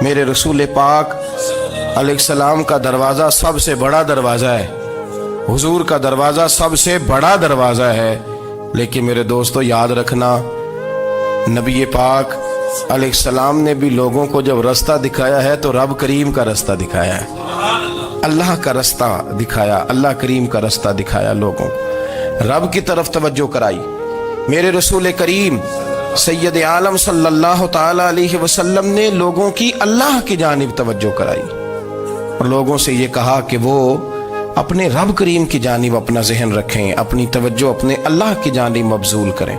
میرے رسول پاک علیہ السلام کا دروازہ سب سے بڑا دروازہ ہے، حضور کا دروازہ سب سے بڑا دروازہ ہے، لیکن میرے دوستو یاد رکھنا، نبی پاک علیہ السلام نے بھی لوگوں کو جب رستہ دکھایا ہے تو رب کریم کا رستہ دکھایا ہے، اللہ کا رستہ دکھایا، اللہ کریم کا رستہ دکھایا، لوگوں رب کی طرف توجہ کرائی۔ میرے رسول کریم سید عالم صلی اللہ تعالی علیہ وسلم نے لوگوں کی اللہ کی جانب توجہ کرائی اور لوگوں سے یہ کہا کہ وہ اپنے رب کریم کی جانب اپنا ذہن رکھیں، اپنی توجہ اپنے اللہ کی جانب مبذول کریں۔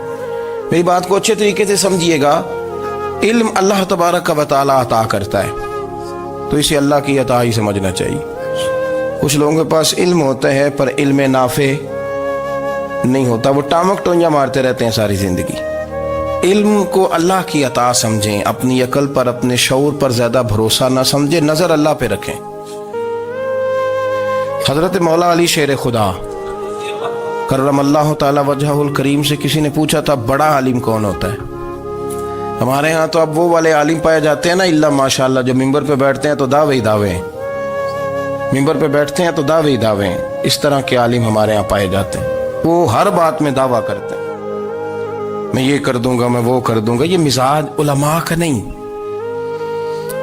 میری بات کو اچھے طریقے سے سمجھیے گا، علم اللہ تبارک و تعالی عطا کرتا ہے تو اسے اللہ کی عطا ہی سمجھنا چاہیے۔ کچھ لوگوں کے پاس علم ہوتا ہے پر علم نافع نہیں ہوتا، وہ ٹامک ٹونجا مارتے رہتے ہیں ساری زندگی۔ علم کو اللہ کی عطا سمجھیں، اپنی عقل پر اپنے شعور پر زیادہ بھروسہ نہ سمجھیں، نظر اللہ پہ رکھیں۔ حضرت مولا علی شیر خدا کرم اللہ تعالی وجہہ الکریم سے کسی نے پوچھا تھا بڑا عالم کون ہوتا ہے؟ ہمارے ہاں تو اب وہ والے عالم پائے جاتے ہیں نا، اللہ ماشاءاللہ، جو ممبر پہ بیٹھتے ہیں تو دعوے ہی دعوے ہیں، ممبر پہ بیٹھتے ہیں تو دعوے ہی دعوے ہیں، اس طرح کے عالم ہمارے ہاں پائے جاتے ہیں۔ وہ ہر بات میں دعویٰ کرتے ہیں، میں یہ کر دوں گا، میں وہ کر دوں گا۔ یہ مزاج علماء کا نہیں۔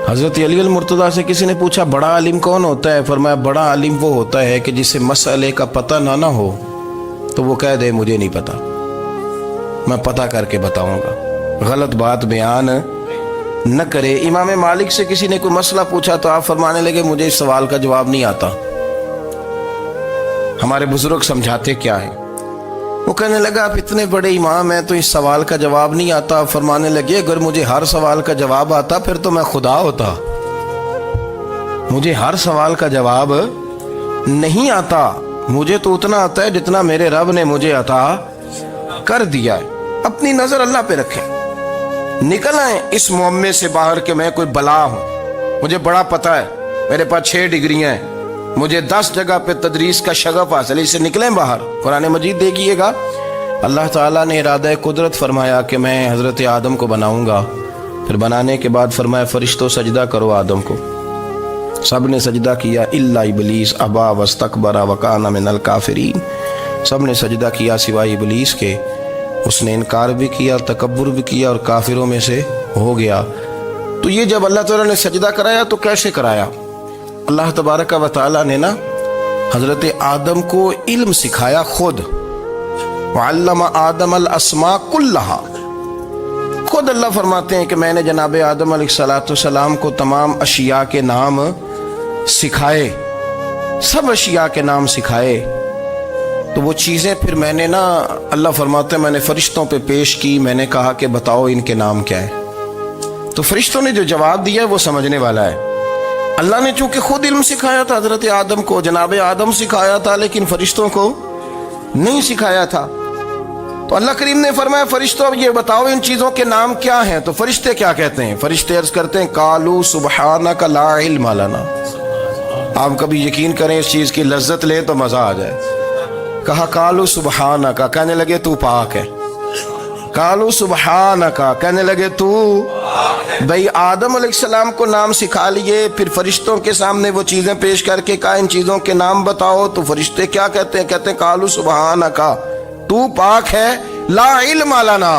حضرت علی المرتضیٰ سے کسی نے پوچھا بڑا عالم کون ہوتا ہے؟ فرمایا بڑا عالم وہ ہوتا ہے کہ جسے مسئلے کا پتہ نہ ہو تو وہ کہہ دے مجھے نہیں پتا، میں پتہ کر کے بتاؤں گا، غلط بات بیان نہ کرے۔ امام مالک سے کسی نے کوئی مسئلہ پوچھا تو آپ فرمانے لگے مجھے اس سوال کا جواب نہیں آتا، ہمارے بزرگ سمجھاتے کیا ہے؟ وہ کہنے لگا آپ اتنے بڑے امام ہیں تو اس سوال کا جواب نہیں آتا؟ فرمانے لگے اگر مجھے ہر سوال کا جواب آتا پھر تو میں خدا ہوتا، مجھے ہر سوال کا جواب نہیں آتا، مجھے تو اتنا آتا ہے جتنا میرے رب نے مجھے عطا کر دیا ہے۔ اپنی نظر اللہ پہ رکھیں، نکل آئیں اس معمے سے باہر کہ میں کوئی بلا ہوں، مجھے بڑا پتہ ہے، میرے پاس 6 ڈگریاں ہیں، مجھے 10 جگہ پہ تدریس کا شغف حاصل ہے، اس سے نکلیں باہر۔ قرآن مجید دیکھیے گا، اللہ تعالیٰ نے ارادہ قدرت فرمایا کہ میں حضرت آدم کو بناؤں گا، پھر بنانے کے بعد فرمایا فرشتوں سجدہ کرو آدم کو، سب نے سجدہ کیا الا ابلیس ابا واستکبر وکان من الکافرین، سب نے سجدہ کیا سوائے ابلیس کے، اس نے انکار بھی کیا، تکبر بھی کیا اور کافروں میں سے ہو گیا۔ تو یہ جب اللہ تعالیٰ نے سجدہ کرایا تو کیسے کرایا؟ اللہ تبارک و تعالیٰ نے نا حضرت آدم کو علم سکھایا خود، وعلم آدم الاسماء کلہا، خود اللہ فرماتے ہیں کہ میں نے جناب آدم علیہ السلام کو تمام اشیاء کے نام سکھائے، سب اشیاء کے نام سکھائے۔ تو وہ چیزیں پھر میں نے نا، اللہ فرماتے ہیں میں نے فرشتوں پہ پیش کی، میں نے کہا کہ بتاؤ ان کے نام کیا ہے، تو فرشتوں نے جو جواب دیا ہے وہ سمجھنے والا ہے۔ اللہ نے چونکہ خود علم سکھایا تھا حضرت آدم کو، جناب آدم سکھایا تھا لیکن فرشتوں کو نہیں سکھایا تھا، تو اللہ کریم نے فرمایا فرشتوں اب یہ بتاؤ ان چیزوں کے نام کیا ہیں؟ تو فرشتے کیا کہتے ہیں؟ فرشتے عرض کرتے ہیں قالوا سبحانک لا علم لنا۔ آپ کبھی یقین کریں اس چیز کی لذت لیں تو مزہ آ جائے۔ کہا قالوا سبحانک، کہنے لگے تو پاک ہے، قالوا سبحانک، کہنے لگے تو بھئی آدم علیہ السلام کو نام سکھا لیے، پھر فرشتوں کے سامنے وہ چیزیں پیش کر کے کہا ان چیزوں کے نام بتاؤ، تو فرشتے کیا کہتے ہیں؟ کہتے ہیں قالوا سبحانک، تو پاک ہے، لا علم لنا،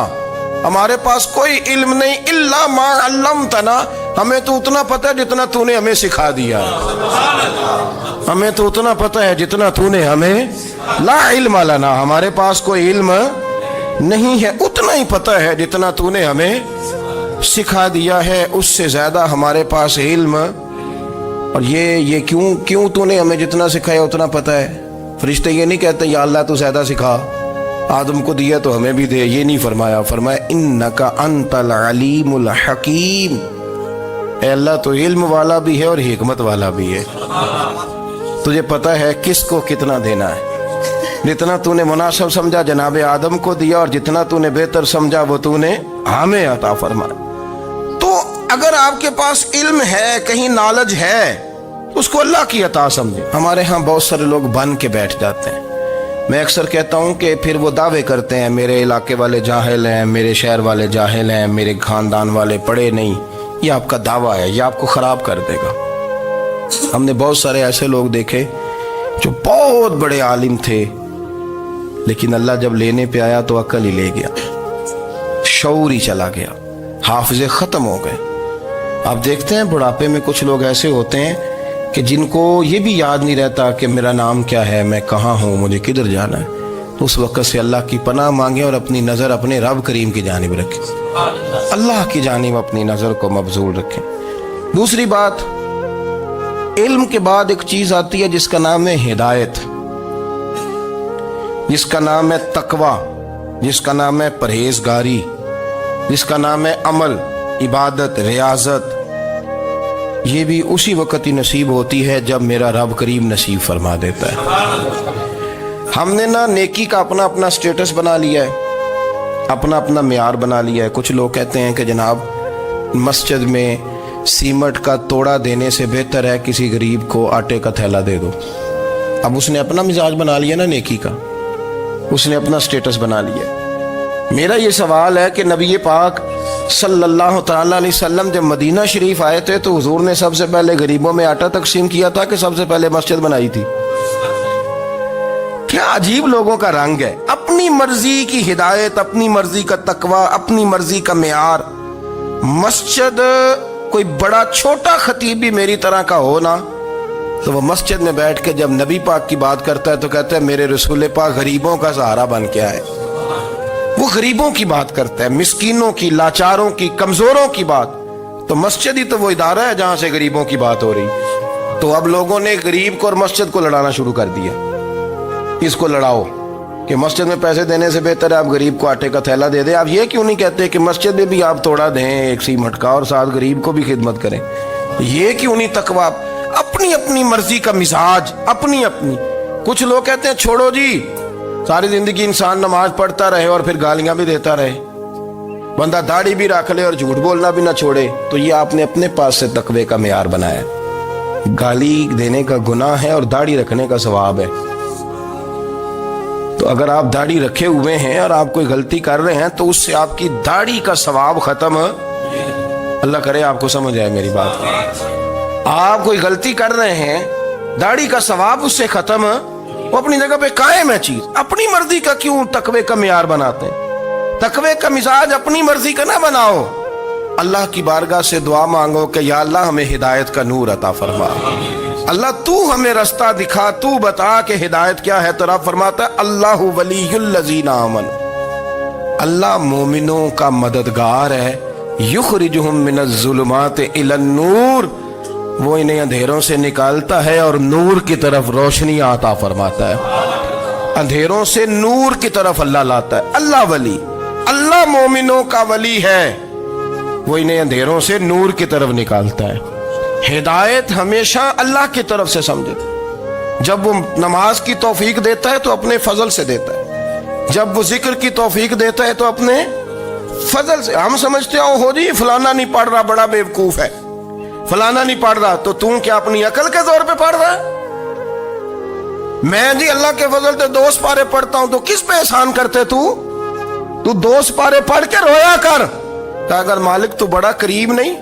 ہمارے پاس کوئی علم نہیں، الا ما علمتنا، ہمیں تو اتنا پتہ ہے جتنا تو نے ہمیں سکھا دیا، ہمیں تو اتنا پتہ ہے جتنا تو نے ہمیں، لا علم لنا، ہمارے پاس کوئی علم نہیں ہے، اتنا ہی پتہ ہے جتنا تو نے ہمیں سکھا دیا ہے، اس سے زیادہ ہمارے پاس علم۔ اور یہ کیوں تو نے ہمیں جتنا سکھایا اتنا پتہ ہے؟ فرشتے یہ نہیں کہتے یا اللہ تو زیادہ سکھا، آدم کو دیا تو ہمیں بھی دے، یہ نہیں فرمایا، فرمایا انک انت العلیم الحکیم، اے اللہ تو علم والا بھی ہے اور حکمت والا بھی ہے، تجھے پتہ ہے کس کو کتنا دینا ہے، جتنا تو نے مناسب سمجھا جناب آدم کو دیا اور جتنا تو نے بہتر سمجھا وہ تو نے ہمیں عطا فرمایا۔ تو اگر آپ کے پاس علم ہے، کہیں نالج ہے، اس کو اللہ کی عطا سمجھے۔ ہمارے ہاں بہت سارے لوگ بن کے بیٹھ جاتے ہیں، میں اکثر کہتا ہوں کہ پھر وہ دعوے کرتے ہیں میرے علاقے والے جاہل ہیں، میرے شہر والے جاہل ہیں، میرے خاندان والے پڑھے نہیں، یہ آپ کا دعویٰ ہے، یہ آپ کو خراب کر دے گا۔ ہم نے بہت سارے ایسے لوگ دیکھے جو بہت بڑے عالم تھے، لیکن اللہ جب لینے پہ آیا تو عقل ہی لے گیا، شعور ہی چلا گیا، حافظے ختم ہو گئے۔ آپ دیکھتے ہیں بڑھاپے میں کچھ لوگ ایسے ہوتے ہیں کہ جن کو یہ بھی یاد نہیں رہتا کہ میرا نام کیا ہے، میں کہاں ہوں، مجھے کدھر جانا ہے۔ تو اس وقت سے اللہ کی پناہ مانگیں اور اپنی نظر اپنے رب کریم کی جانب رکھیں، اللہ کی جانب اپنی نظر کو مبذول رکھیں۔ دوسری بات، علم کے بعد ایک چیز آتی ہے جس کا نام ہے ہدایت، جس کا نام ہے تقویٰ، جس کا نام ہے پرہیزگاری، جس کا نام ہے عمل، عبادت، ریاضت۔ یہ بھی اسی وقت ہی نصیب ہوتی ہے جب میرا رب کریم نصیب فرما دیتا ہے۔ ہم نے نا نیکی کا اپنا اپنا سٹیٹس بنا لیا ہے، اپنا اپنا معیار بنا لیا ہے۔ کچھ لوگ کہتے ہیں کہ جناب مسجد میں سیمٹ کا توڑا دینے سے بہتر ہے کسی غریب کو آٹے کا تھیلا دے دو۔ اب اس نے اپنا مزاج بنا لیا نا نیکی کا، اس نے اپنا سٹیٹس بنا لیا۔ میرا یہ سوال ہے کہ نبی پاک صلی اللہ تعالیٰ علیہ وسلم جب مدینہ شریف آئے تھے تو حضور نے سب سے پہلے غریبوں میں آٹا تقسیم کیا تھا کہ سب سے پہلے مسجد بنائی تھی؟ کیا عجیب لوگوں کا رنگ ہے، اپنی مرضی کی ہدایت، اپنی مرضی کا تقویٰ، اپنی مرضی کا معیار۔ مسجد کوئی بڑا چھوٹا خطیب بھی میری طرح کا ہو نا تو وہ مسجد میں بیٹھ کے جب نبی پاک کی بات کرتا ہے تو کہتا ہے میرے رسول پاک غریبوں کا سہارا بن کے آئے۔ وہ غریبوں کی بات کرتا ہے، مسکینوں کی، لاچاروں کی، کمزوروں کی بات۔ تو مسجد ہی تو وہ ادارہ ہے جہاں سے غریبوں کی بات ہو رہی۔ تو اب لوگوں نے غریب کو اور مسجد کو لڑانا شروع کر دیا، اس کو لڑاؤ کہ مسجد میں پیسے دینے سے بہتر ہے آپ غریب کو آٹے کا تھیلا دے دیں۔ آپ یہ کیوں نہیں کہتے کہ مسجد میں بھی آپ توڑا دیں ایک سیمٹ کا اور ساتھ غریب کو بھی خدمت کریں؟ یہ کیوں نہیں تقویٰ؟ اپنی اپنی مرضی کا مزاج، اپنی اپنی۔ کچھ لوگ کہتے ہیں چھوڑو جی، ساری زندگی انسان نماز پڑھتا رہے اور پھر گالیاں بھی دیتا رہے، بندہ داڑھی بھی رکھ لے اور جھوٹ بولنا بھی نہ چھوڑے۔ تو یہ آپ نے اپنے پاس سے تقوی کا معیار بنایا۔ گالی دینے کا گناہ ہے اور داڑھی رکھنے کا ثواب ہے۔ تو اگر آپ داڑھی رکھے ہوئے ہیں اور آپ کوئی غلطی کر رہے ہیں تو اس سے آپ کی داڑھی کا ثواب ختم، اللہ کرے آپ کو سمجھ آئے میری بات۔ آپ کوئی غلطی کر رہے ہیں، داڑھی کا ثواب اس سے ختم، وہ اپنی جگہ پہ قائم ہے چیز۔ اپنی مرضی کا کیوں تقوی کا معیار بناتے ہیں؟ تقوی کا مزاج اپنی مرضی کا نہ بناؤ۔ اللہ کی بارگاہ سے دعا مانگو کہ یا اللہ ہمیں ہدایت کا نور عطا فرما، اللہ تو ہمیں رستہ دکھا، تو بتا کہ ہدایت کیا ہے۔ تو رب فرماتا ہے اللہ ولی الذین آمنوا، اللہ مومنوں کا مددگار ہے، یخرجہم من الظلمات الی النور، وہ انہیں اندھیروں سے نکالتا ہے اور نور کی طرف روشنی عطا فرماتا ہے۔ اندھیروں سے نور کی طرف اللہ لاتا ہے۔ اللہ ولی، اللہ مومنوں کا ولی ہے، وہ انہیں اندھیروں سے نور کی طرف نکالتا ہے۔ ہدایت ہمیشہ اللہ کی طرف سے سمجھے۔ جب وہ نماز کی توفیق دیتا ہے تو اپنے فضل سے دیتا ہے، جب وہ ذکر کی توفیق دیتا ہے تو اپنے فضل سے۔ ہم سمجھتے ہو جی فلانا نہیں پڑھ رہا بڑا بیوقوف ہے، فلانا نہیں پڑھ رہا، تو تم کیا اپنی عقل کے زور پہ پڑھ رہا ہے؟ میں جی اللہ کے فضل سے 2 سپارے پڑھتا ہوں، تو کس پہ احسان کرتے تو 2 سپارے پڑھ کے رویا کر کہ اگر مالک تو بڑا قریب نہیں۔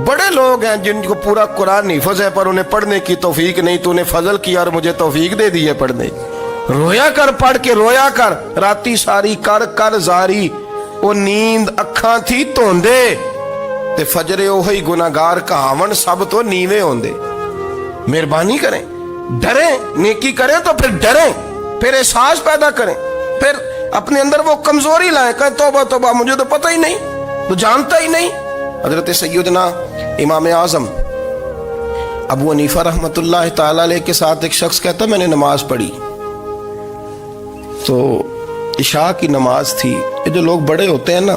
بڑے لوگ ہیں جن کو پورا قرآن حفظ ہے پر انہیں پڑھنے کی توفیق نہیں، تو انہیں فضل کیا اور مجھے توفیق دے دی ہے پڑھنے۔ رویا کر، پڑھ کے رویا کر، راتی ساری کر کر زاری، وہ نیند اکھاں تھی توندے تے فجرے اوہی گناہگار کہاون سب تو نیوے ہوندے۔ مہربانی کریں، ڈریں، نیکی کریں تو پھر ڈریں، پھر احساس پیدا کریں، پھر اپنے اندر وہ کمزوری لائیں کہ توبہ توبہ مجھے تو پتہ ہی نہیں، تو جانتا ہی نہیں۔ حضرت سیدنا امام اعظم ابو حنیفہ رحمۃ اللہ تعالی علیہ کے ساتھ ایک شخص کہتا میں نے نماز پڑھی تو عشاء کی نماز تھی۔ یہ جو لوگ بڑے ہوتے ہیں نا،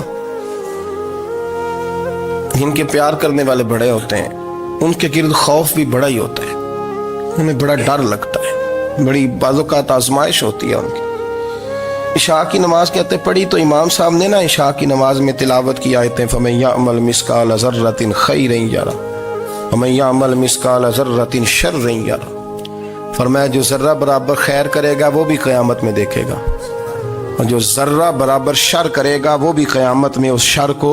جن کے پیار کرنے والے بڑے ہوتے ہیں، ان کے گرد خوف بھی بڑا ہی ہوتا ہے، انہیں بڑا ڈر لگتا ہے، بڑی بعض اوقات آزمائش ہوتی ہے ان کی۔ عشاء کی نماز کہتے پڑھی تو امام صاحب نے نا عشاء کی نماز میں تلاوت کی آیتیں فَمَن يَعْمَلْ مِثْقَالَ ذَرَّةٍ خَيْرًا يَرَهُ وَمَن يَعْمَلْ مِثْقَالَ ذَرَّةٍ شَرًّا يَرَهُ، فرمایا جو ذرہ برابر خیر کرے گا وہ بھی قیامت میں دیکھے گا، اور جو ذرہ برابر شر کرے گا وہ بھی قیامت میں اس شر کو